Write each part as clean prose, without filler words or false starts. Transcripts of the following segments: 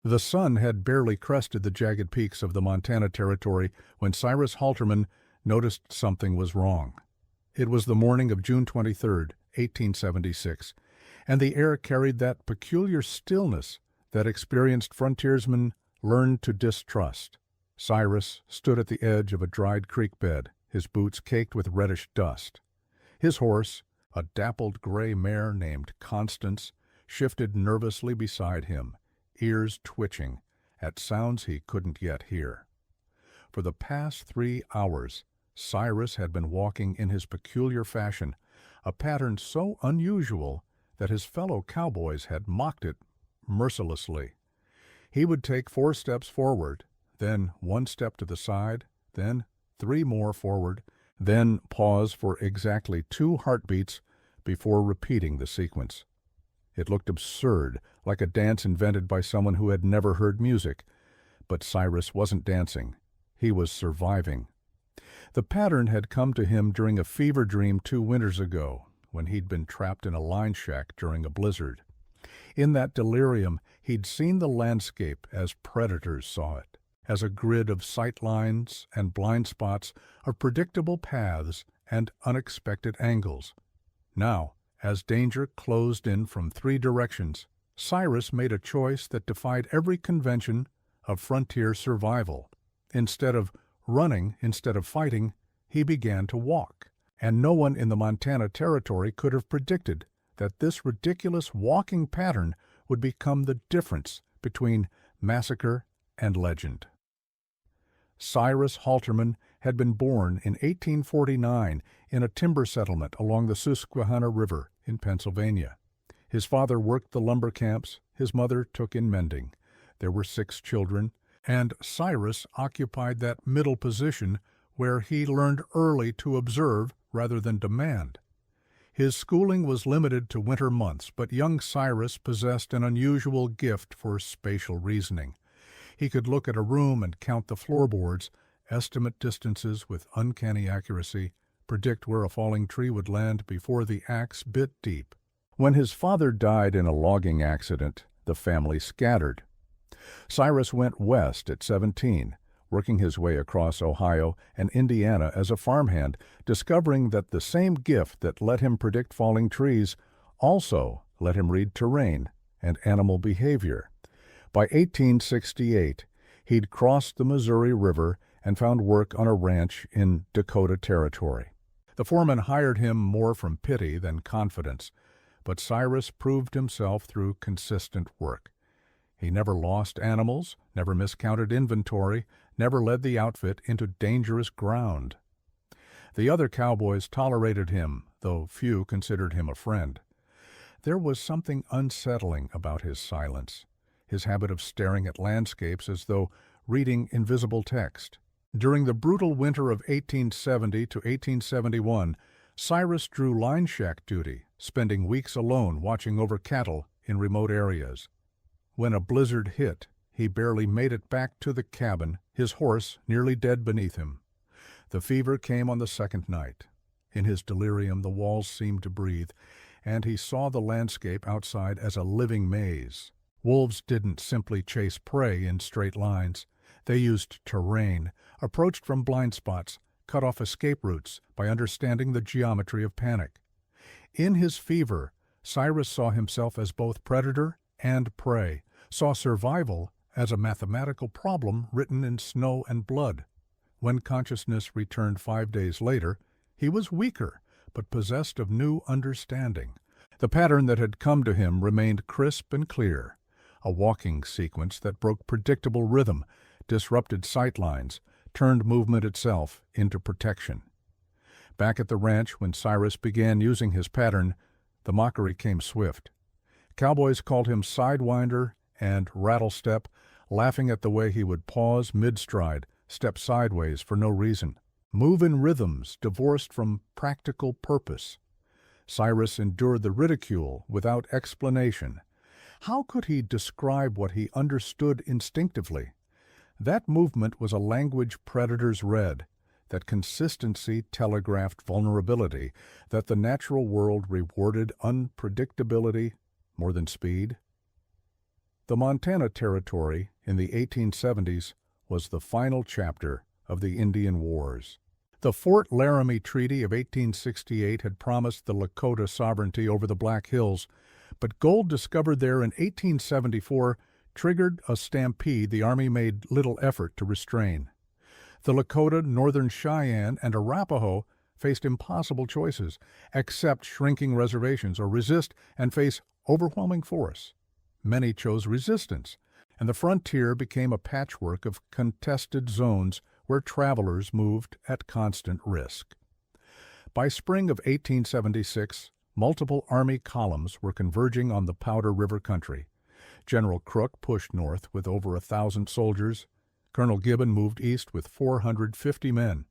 The sun had barely crested the jagged peaks of the Montana Territory when Cyrus Halterman noticed something was wrong. It was the morning of June 23, 1876, and the air carried that peculiar stillness that experienced frontiersmen learned to distrust. Cyrus stood at the edge of a dried creek bed, his boots caked with reddish dust. His horse, a dappled gray mare named Constance, shifted nervously beside him, ears twitching at sounds he couldn't yet hear. For the past 3 hours, Cyrus had been walking in his peculiar fashion, a pattern so unusual that his fellow cowboys had mocked it mercilessly. He would take 4 steps forward, then 1 step to the side, then 3 more forward, then pause for exactly 2 heartbeats before repeating the sequence. It looked absurd, like a dance invented by someone who had never heard music. But Cyrus wasn't dancing. He was surviving. The pattern had come to him during a fever dream 2 winters ago, when he'd been trapped in a line shack during a blizzard. In that delirium, he'd seen the landscape as predators saw it, as a grid of sight lines and blind spots of predictable paths and unexpected angles. Now, as danger closed in from 3 directions, Cyrus made a choice that defied every convention of frontier survival. Instead of fighting, he began to walk. And no one in the Montana Territory could have predicted that this ridiculous walking pattern would become the difference between massacre and legend. Cyrus Halterman had been born in 1849 in a timber settlement along the Susquehanna River in Pennsylvania. His father worked the lumber camps, his mother took in mending. There were 6 children, and Cyrus occupied that middle position where he learned early to observe rather than demand. His schooling was limited to winter months, but young Cyrus possessed an unusual gift for spatial reasoning. He could look at a room and count the floorboards, estimate distances with uncanny accuracy, predict where a falling tree would land before the axe bit deep. When his father died in a logging accident, the family scattered. Cyrus went west at 17, working his way across Ohio and Indiana as a farmhand, discovering that the same gift that let him predict falling trees also let him read terrain and animal behavior. By 1868, he'd crossed the Missouri River and found work on a ranch in Dakota Territory. The foreman hired him more from pity than confidence, but Cyrus proved himself through consistent work. He never lost animals, never miscounted inventory, never led the outfit into dangerous ground. The other cowboys tolerated him, though few considered him a friend. There was something unsettling about his silence, his habit of staring at landscapes as though reading invisible text. During the brutal winter of 1870 to 1871, Cyrus drew line shack duty, spending weeks alone watching over cattle in remote areas. When a blizzard hit, he barely made it back to the cabin, his horse nearly dead beneath him. The fever came on the 2nd night. In his delirium, the walls seemed to breathe, and he saw the landscape outside as a living maze. Wolves didn't simply chase prey in straight lines. They used terrain, approached from blind spots, cut off escape routes by understanding the geometry of panic. In his fever, Cyrus saw himself as both predator and prey, saw survival as a mathematical problem written in snow and blood. When consciousness returned 5 days later, he was weaker, but possessed of new understanding. The pattern that had come to him remained crisp and clear, a walking sequence that broke predictable rhythm, disrupted sight lines, turned movement itself into protection. Back at the ranch, when Cyrus began using his pattern, the mockery came swift. Cowboys called him Sidewinder and Rattlestep, laughing at the way he would pause mid-stride, step sideways for no reason, move in rhythms divorced from practical purpose. Cyrus endured the ridicule without explanation. How could he describe what he understood instinctively? That movement was a language predators read, that consistency telegraphed vulnerability, that the natural world rewarded unpredictability more than speed. The Montana Territory in the 1870s was the final chapter of the Indian Wars. The Fort Laramie Treaty of 1868 had promised the Lakota sovereignty over the Black Hills, but gold discovered there in 1874 triggered a stampede the Army made little effort to restrain. The Lakota, Northern Cheyenne, and Arapaho faced impossible choices: accept shrinking reservations or resist and face overwhelming force. Many chose resistance, and the frontier became a patchwork of contested zones where travelers moved at constant risk. By spring of 1876, multiple Army columns were converging on the Powder River country. General Crook pushed north with over 1,000 soldiers. Colonel Gibbon moved east with 450 men.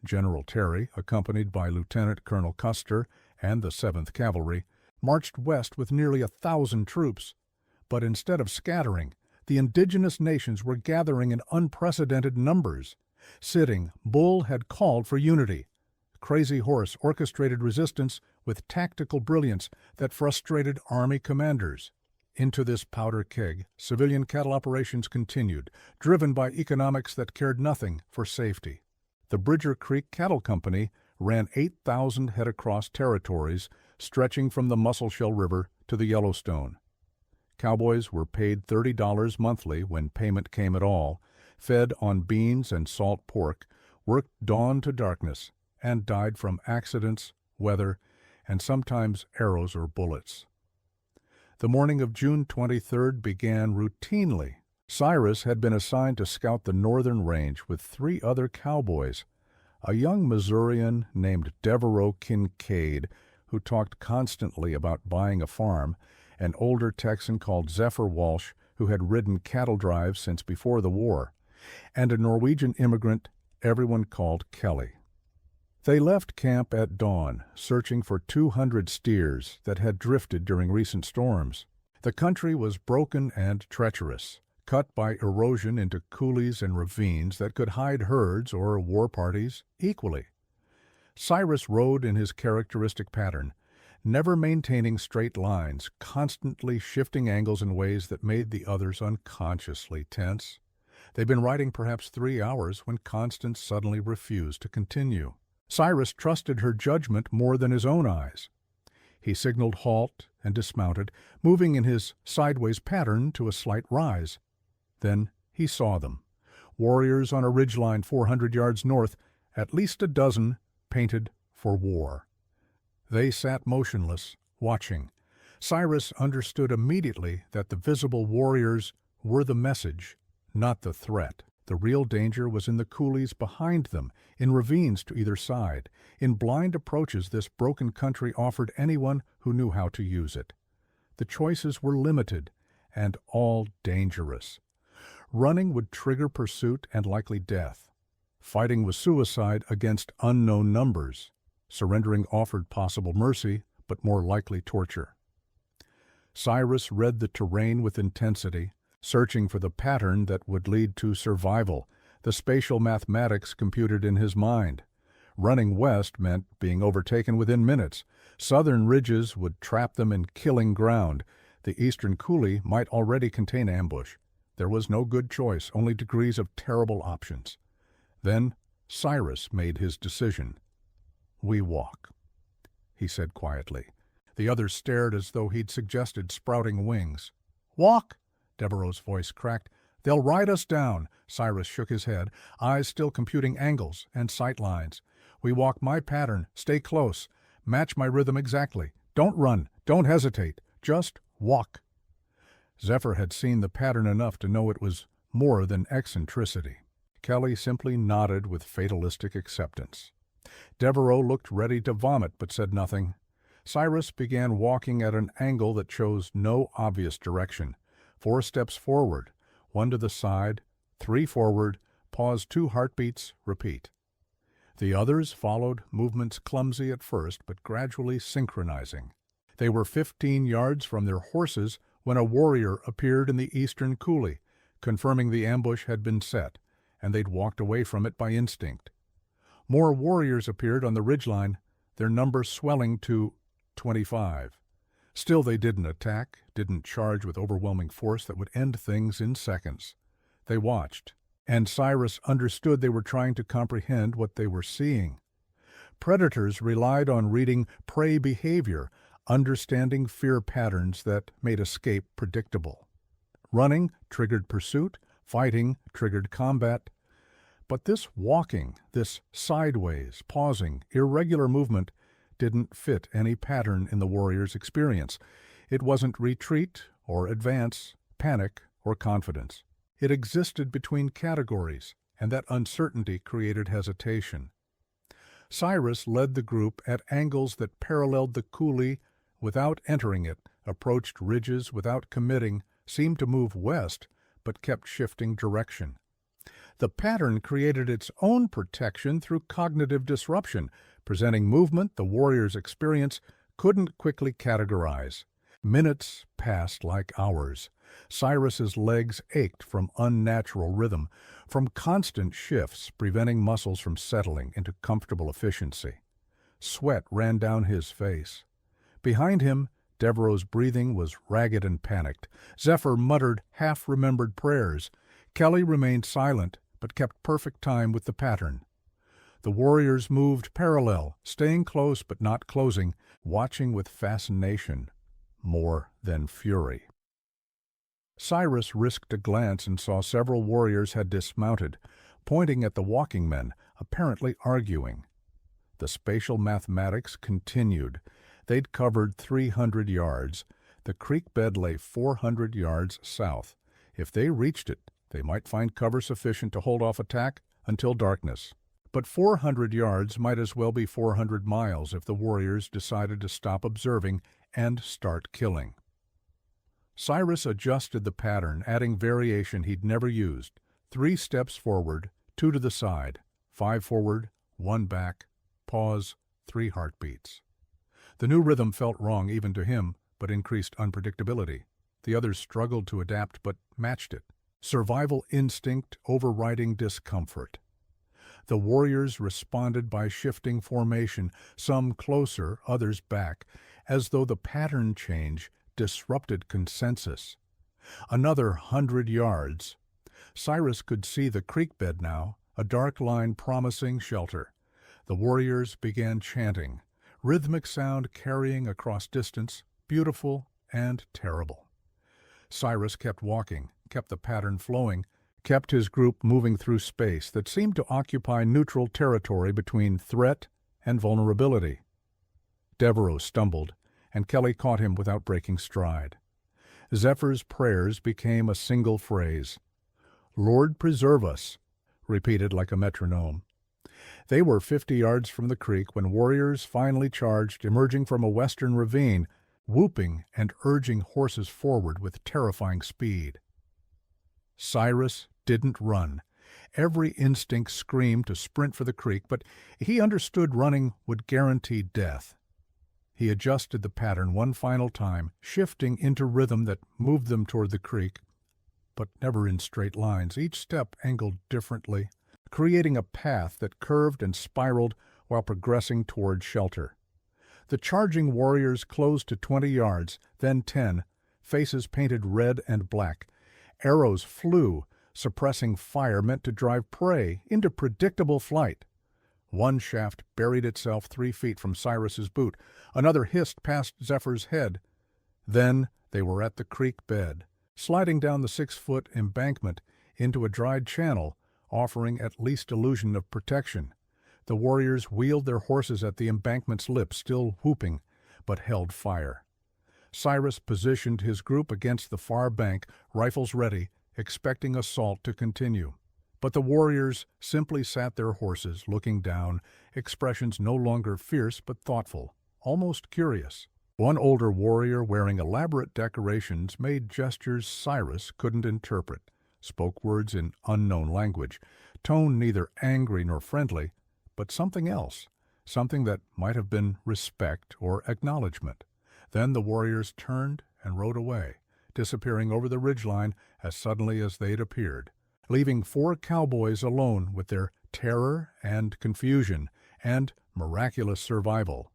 General Terry, accompanied by Lieutenant Colonel Custer and the 7th Cavalry, marched west with nearly 1,000 troops. But instead of scattering, the indigenous nations were gathering in unprecedented numbers. Sitting Bull had called for unity. Crazy Horse orchestrated resistance with tactical brilliance that frustrated Army commanders. Into this powder keg, civilian cattle operations continued, driven by economics that cared nothing for safety. The Bridger Creek Cattle Company ran 8,000 head across territories stretching from the Musselshell River to the Yellowstone. Cowboys were paid $30 monthly when payment came at all, fed on beans and salt pork, worked dawn to darkness, and died from accidents, weather, and sometimes arrows or bullets. The morning of June 23rd began routinely. Cyrus had been assigned to scout the northern range with 3 other cowboys: a young Missourian named Devereaux Kincaid, who talked constantly about buying a farm, an older Texan called Zephyr Walsh, who had ridden cattle drives since before the war, and a Norwegian immigrant everyone called Kelly. They left camp at dawn, searching for 200 steers that had drifted during recent storms. The country was broken and treacherous, cut by erosion into coulees and ravines that could hide herds or war parties equally. Cyrus rode in his characteristic pattern, never maintaining straight lines, constantly shifting angles in ways that made the others unconsciously tense. They'd been riding perhaps 3 hours when Constance suddenly refused to continue. Cyrus trusted her judgment more than his own eyes. He signaled halt and dismounted, moving in his sideways pattern to a slight rise. Then he saw them, warriors on a ridgeline 400 yards north, at least a dozen, painted for war. They sat motionless, watching. Cyrus understood immediately that the visible warriors were the message, not the threat. The real danger was in the coulees behind them, in ravines to either side, in blind approaches this broken country offered anyone who knew how to use it. The choices were limited, and all dangerous. Running would trigger pursuit and likely death. Fighting was suicide against unknown numbers. Surrendering offered possible mercy, but more likely torture. Cyrus read the terrain with intensity, searching for the pattern that would lead to survival, the spatial mathematics computed in his mind. Running west meant being overtaken within minutes. Southern ridges would trap them in killing ground. The eastern coulee might already contain ambush. There was no good choice, only degrees of terrible options. Then Cyrus made his decision. "We walk," he said quietly. The others stared as though he'd suggested sprouting wings. "Walk?" Devereaux's voice cracked. "They'll ride us down." Cyrus shook his head, eyes still computing angles and sight lines. "We walk my pattern. Stay close. Match my rhythm exactly. Don't run. Don't hesitate. Just walk." Zephyr had seen the pattern enough to know it was more than eccentricity. Kelly simply nodded with fatalistic acceptance. Devereaux looked ready to vomit, but said nothing. Cyrus began walking at an angle that chose no obvious direction. 4 steps forward, 1 to the side, 3 forward, pause 2 heartbeats, repeat. The others followed, movements clumsy at first, but gradually synchronizing. They were 15 yards from their horses when a warrior appeared in the eastern coulee, confirming the ambush had been set, and they'd walked away from it by instinct. More warriors appeared on the ridgeline, their number swelling to 25. Still, they didn't attack, didn't charge with overwhelming force that would end things in seconds. They watched, and Cyrus understood they were trying to comprehend what they were seeing. Predators relied on reading prey behavior, understanding fear patterns that made escape predictable. Running triggered pursuit, fighting triggered combat. But this walking, this sideways, pausing, irregular movement didn't fit any pattern in the warrior's experience. It wasn't retreat or advance, panic or confidence. It existed between categories, and that uncertainty created hesitation. Cyrus led the group at angles that paralleled the coulee without entering it, approached ridges without committing, seemed to move west, but kept shifting direction. The pattern created its own protection through cognitive disruption, presenting movement the warrior's experience couldn't quickly categorize. Minutes passed like hours. Cyrus's legs ached from unnatural rhythm, from constant shifts preventing muscles from settling into comfortable efficiency. Sweat ran down his face. Behind him, Devereaux's breathing was ragged and panicked. Zephyr muttered half-remembered prayers. Kelly remained silent, but kept perfect time with the pattern. The warriors moved parallel, staying close but not closing, watching with fascination more than fury. Cyrus risked a glance and saw several warriors had dismounted, pointing at the walking men, apparently arguing. The spatial mathematics continued. They'd covered 300 yards. The creek bed lay 400 yards south. If they reached it, they might find cover sufficient to hold off attack until darkness. But 400 yards might as well be 400 miles if the warriors decided to stop observing and start killing. Cyrus adjusted the pattern, adding variation he'd never used. 3 steps forward, 2 to the side, 5 forward, 1 back, pause, 3 heartbeats. The new rhythm felt wrong even to him, but increased unpredictability. The others struggled to adapt, but matched it. Survival instinct overriding discomfort. The warriors responded by shifting formation, some closer, others back, as though the pattern change disrupted consensus. Another 100 yards. Cyrus could see the creek bed now, a dark line promising shelter. The warriors began chanting, rhythmic sound carrying across distance, beautiful and terrible. Cyrus kept walking, kept the pattern flowing, kept his group moving through space that seemed to occupy neutral territory between threat and vulnerability. Devereaux stumbled, and Kelly caught him without breaking stride. Zephyr's prayers became a single phrase. "Lord, preserve us," repeated like a metronome. They were 50 yards from the creek when warriors finally charged, emerging from a western ravine, whooping and urging horses forward with terrifying speed. Cyrus didn't run. Every instinct screamed to sprint for the creek, but he understood running would guarantee death. He adjusted the pattern one final time, shifting into rhythm that moved them toward the creek, but never in straight lines. Each step angled differently, creating a path that curved and spiraled while progressing toward shelter. The charging warriors closed to 20 yards, then 10, faces painted red and black. Arrows flew, suppressing fire meant to drive prey into predictable flight. One shaft buried itself 3 feet from Cyrus's boot. Another hissed past Zephyr's head. Then they were at the creek bed, sliding down the 6-foot embankment into a dried channel, offering at least illusion of protection. The warriors wheeled their horses at the embankment's lip, still whooping, but held fire. Cyrus positioned his group against the far bank, rifles ready, expecting assault to continue. But the warriors simply sat their horses, looking down, expressions no longer fierce but thoughtful, almost curious. One older warrior wearing elaborate decorations made gestures Cyrus couldn't interpret, spoke words in unknown language, tone neither angry nor friendly, but something else, something that might have been respect or acknowledgement. Then the warriors turned and rode away, disappearing over the ridgeline as suddenly as they'd appeared, leaving 4 cowboys alone with their terror and confusion and miraculous survival.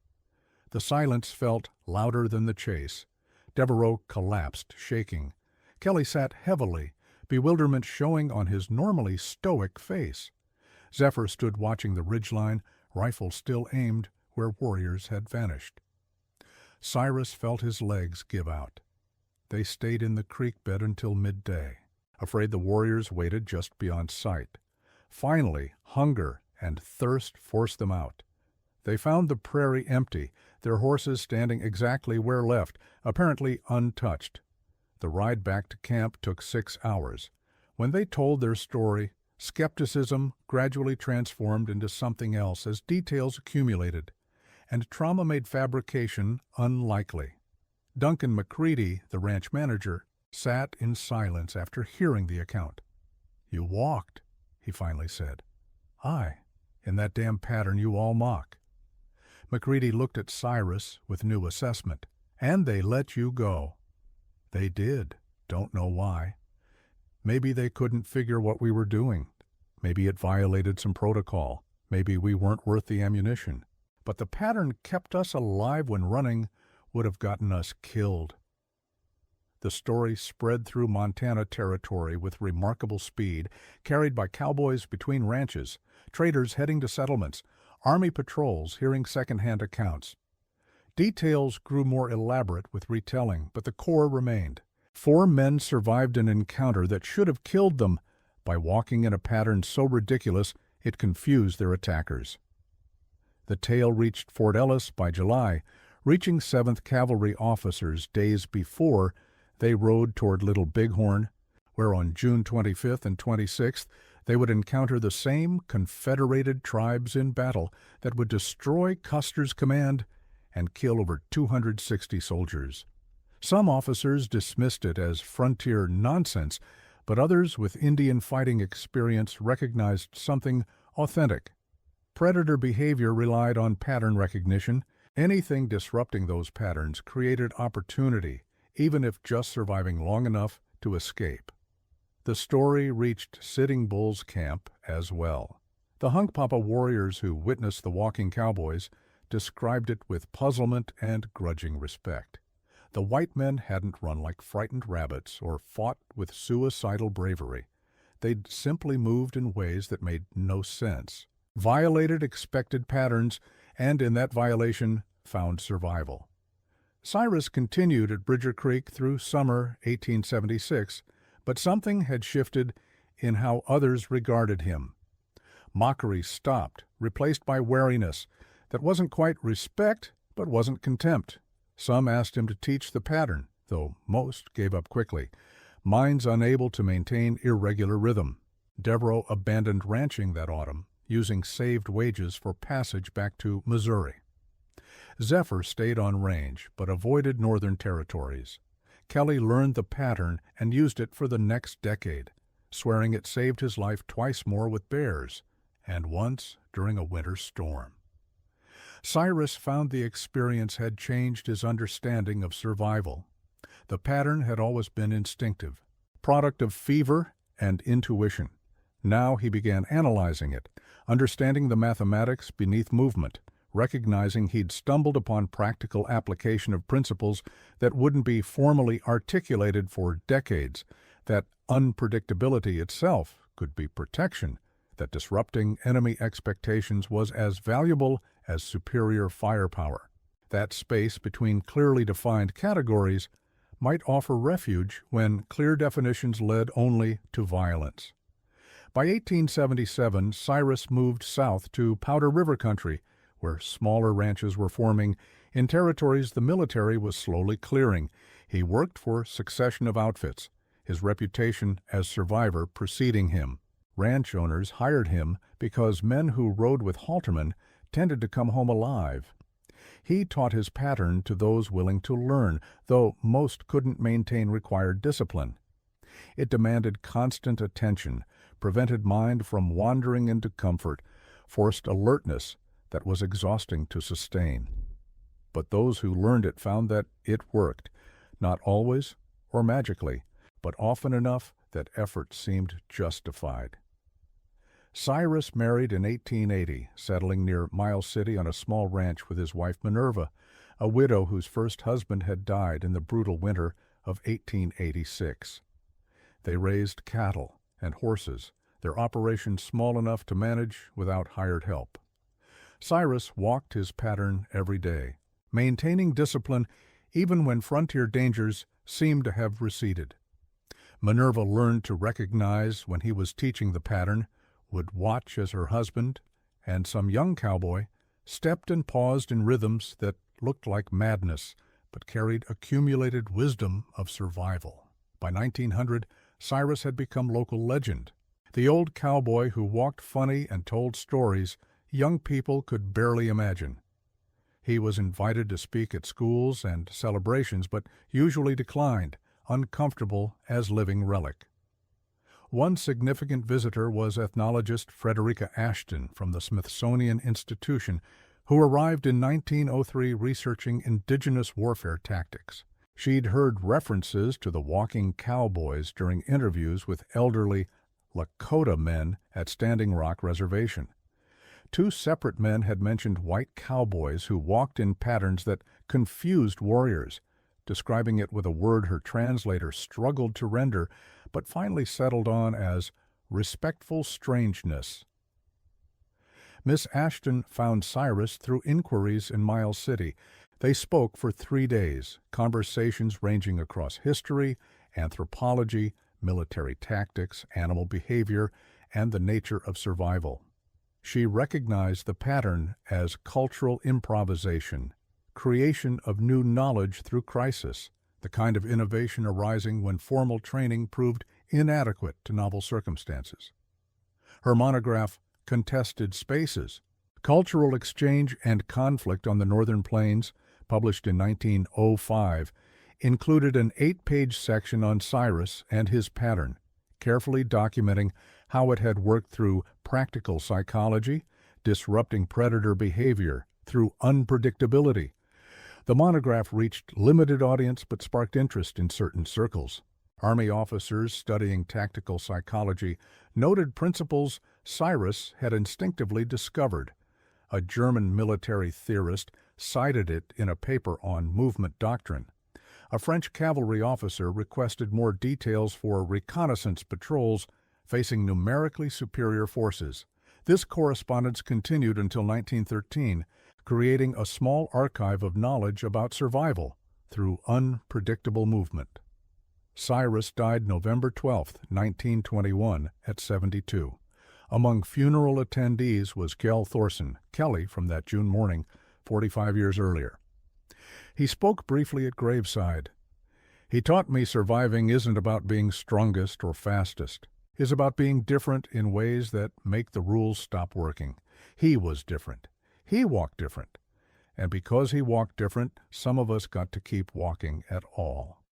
The silence felt louder than the chase, Devereaux collapsed, shaking. Kelly sat heavily, bewilderment showing on his normally stoic face. Zephyr stood watching the ridgeline, rifle still aimed where warriors had vanished. Cyrus felt his legs give out. They stayed in the creek bed until midday, afraid the warriors waited just beyond sight. Finally, hunger and thirst forced them out. They found the prairie empty, their horses standing exactly where left, apparently untouched. The ride back to camp took 6 hours. When they told their story, skepticism gradually transformed into something else as details accumulated, and trauma made fabrication unlikely. Duncan McCready, the ranch manager, sat in silence after hearing the account. "You walked," he finally said. "Aye, in that damn pattern you all mock." McCready looked at Cyrus with new assessment. "And they let you go." "They did. Don't know why. Maybe they couldn't figure what we were doing. Maybe it violated some protocol. Maybe we weren't worth the ammunition. But the pattern kept us alive when running would have gotten us killed." The story spread through Montana territory with remarkable speed, carried by cowboys between ranches, traders heading to settlements, Army patrols hearing second-hand accounts. Details grew more elaborate with retelling, but the core remained. 4 men survived an encounter that should have killed them by walking in a pattern so ridiculous it confused their attackers. The tale reached Fort Ellis by July, reaching 7th Cavalry officers days before they rode toward Little Bighorn, where on June 25th and 26th they would encounter the same confederated tribes in battle that would destroy Custer's command and kill over 260 soldiers. Some officers dismissed it as frontier nonsense, but others with Indian fighting experience recognized something authentic. Predator behavior relied on pattern recognition. Anything disrupting those patterns created opportunity, even if just surviving long enough to escape. The story reached Sitting Bull's camp as well. The Hunkpapa warriors who witnessed the walking cowboys described it with puzzlement and grudging respect. The white men hadn't run like frightened rabbits or fought with suicidal bravery. They'd simply moved in ways that made no sense, violated expected patterns, and in that violation found survival. Cyrus continued at Bridger Creek through summer 1876, but something had shifted in how others regarded him. Mockery stopped, replaced by wariness that wasn't quite respect, but wasn't contempt. Some asked him to teach the pattern, though most gave up quickly, minds unable to maintain irregular rhythm. Devereaux abandoned ranching that autumn, using saved wages for passage back to Missouri. Zephyr stayed on range, but avoided northern territories. Kelly learned the pattern and used it for the next decade, swearing it saved his life twice more with bears, and once during a winter storm. Cyrus found the experience had changed his understanding of survival. The pattern had always been instinctive, product of fever and intuition. Now he began analyzing it, understanding the mathematics beneath movement, recognizing he'd stumbled upon practical application of principles that wouldn't be formally articulated for decades, that unpredictability itself could be protection, that disrupting enemy expectations was as valuable as superior firepower. That space between clearly defined categories might offer refuge when clear definitions led only to violence. By 1877, Cyrus moved south to Powder River Country, where smaller ranches were forming in territories the military was slowly clearing. He worked for succession of outfits, his reputation as survivor preceding him. Ranch owners hired him because men who rode with Halterman tended to come home alive. He taught his pattern to those willing to learn, though most couldn't maintain required discipline. It demanded constant attention, prevented mind from wandering into comfort, forced alertness that was exhausting to sustain. But those who learned it found that it worked, not always or magically, but often enough that effort seemed justified. Cyrus married in 1880, settling near Miles City on a small ranch with his wife Minerva, a widow whose first husband had died in the brutal winter of 1886. They raised cattle and horses, their operation small enough to manage without hired help. Cyrus walked his pattern every day, maintaining discipline even when frontier dangers seemed to have receded. Minerva learned to recognize when he was teaching the pattern, would watch as her husband and some young cowboy stepped and paused in rhythms that looked like madness but carried accumulated wisdom of survival. By 1900, Cyrus had become local legend. The old cowboy who walked funny and told stories young people could barely imagine. He was invited to speak at schools and celebrations, but usually declined, uncomfortable as living relic. One significant visitor was ethnologist Frederica Ashton from the Smithsonian Institution, who arrived in 1903 researching indigenous warfare tactics. She'd heard references to the walking cowboys during interviews with elderly Lakota men at Standing Rock Reservation. Two separate men had mentioned white cowboys who walked in patterns that confused warriors, describing it with a word her translator struggled to render, but finally settled on as respectful strangeness. Miss Ashton found Cyrus through inquiries in Miles City. They spoke for 3 days, conversations ranging across history, anthropology, military tactics, animal behavior, and the nature of survival. She recognized the pattern as cultural improvisation, creation of new knowledge through crisis, the kind of innovation arising when formal training proved inadequate to novel circumstances. Her monograph, Contested Spaces, Cultural Exchange and Conflict on the Northern Plains, published in 1905, included an 8-page section on Cyrus and his pattern, carefully documenting how it had worked through practical psychology, disrupting predator behavior through unpredictability. The monograph reached limited audience but sparked interest in certain circles. Army officers studying tactical psychology noted principles Cyrus had instinctively discovered. A German military theorist cited it in a paper on movement doctrine. A French cavalry officer requested more details for reconnaissance patrols facing numerically superior forces. This correspondence continued until 1913, creating a small archive of knowledge about survival through unpredictable movement. Cyrus died November 12, 1921, at 72. Among funeral attendees was Kjell Thorsen, Kelly from that June morning, 45 years earlier. He spoke briefly at graveside. He taught me surviving isn't about being strongest or fastest. It's about being different in ways that make the rules stop working. He was different. He walked different. And because he walked different, some of us got to keep walking at all.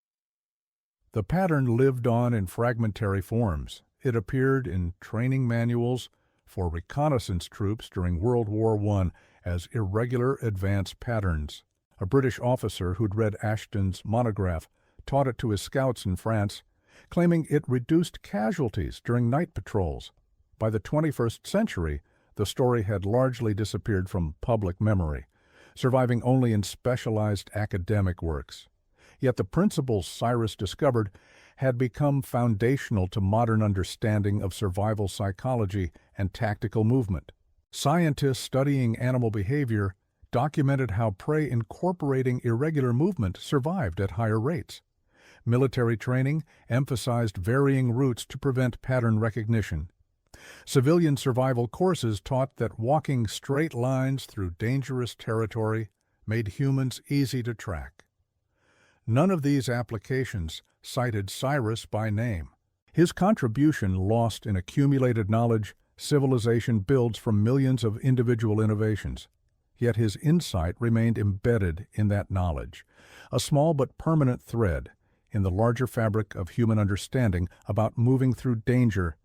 The pattern lived on in fragmentary forms. It appeared in training manuals for reconnaissance troops during World War I as irregular advance patterns. A British officer who'd read Ashton's monograph taught it to his scouts in France, claiming it reduced casualties during night patrols. By the 21st century, the story had largely disappeared from public memory, surviving only in specialized academic works. Yet the principles Cyrus discovered had become foundational to modern understanding of survival psychology and tactical movement. Scientists studying animal behavior documented how prey incorporating irregular movement survived at higher rates. Military training emphasized varying routes to prevent pattern recognition. Civilian survival courses taught that walking straight lines through dangerous territory made humans easy to track. None of these applications cited Cyrus by name. His contribution lost in accumulated knowledge civilization builds from millions of individual innovations. Yet his insight remained embedded in that knowledge, a small but permanent thread in the larger fabric of human understanding about moving through danger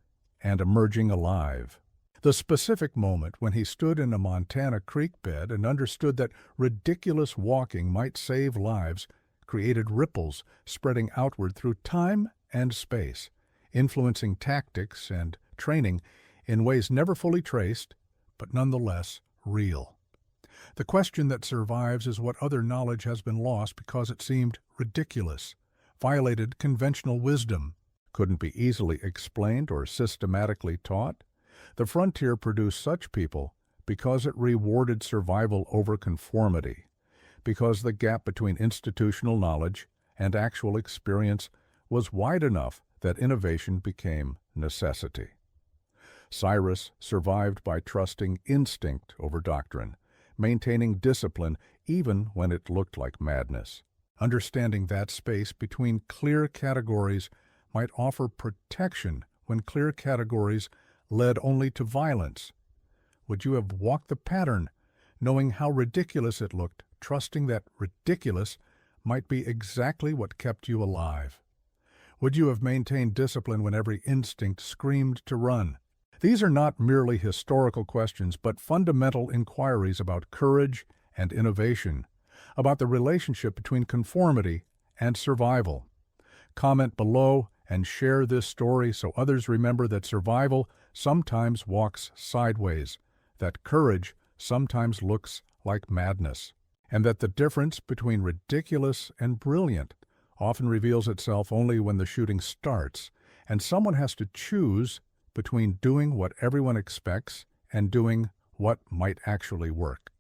and emerging alive. The specific moment when he stood in a Montana creek bed and understood that ridiculous walking might save lives created ripples spreading outward through time and space, influencing tactics and training in ways never fully traced, but nonetheless real. The question that survives is what other knowledge has been lost because it seemed ridiculous, violated conventional wisdom, couldn't be easily explained or systematically taught. The frontier produced such people because it rewarded survival over conformity, because the gap between institutional knowledge and actual experience was wide enough that innovation became necessity. Cyrus survived by trusting instinct over doctrine, maintaining discipline even when it looked like madness. Understanding that space between clear categories might offer protection when clear categories led only to violence. Would you have walked the pattern, knowing how ridiculous it looked, trusting that ridiculous might be exactly what kept you alive? Would you have maintained discipline when every instinct screamed to run? These are not merely historical questions, but fundamental inquiries about courage and innovation, about the relationship between conformity and survival. Comment below and share this story so others remember that survival sometimes walks sideways, that courage sometimes looks like madness, and that the difference between ridiculous and brilliant often reveals itself only when the shooting starts, and someone has to choose between doing what everyone expects and doing what might actually work.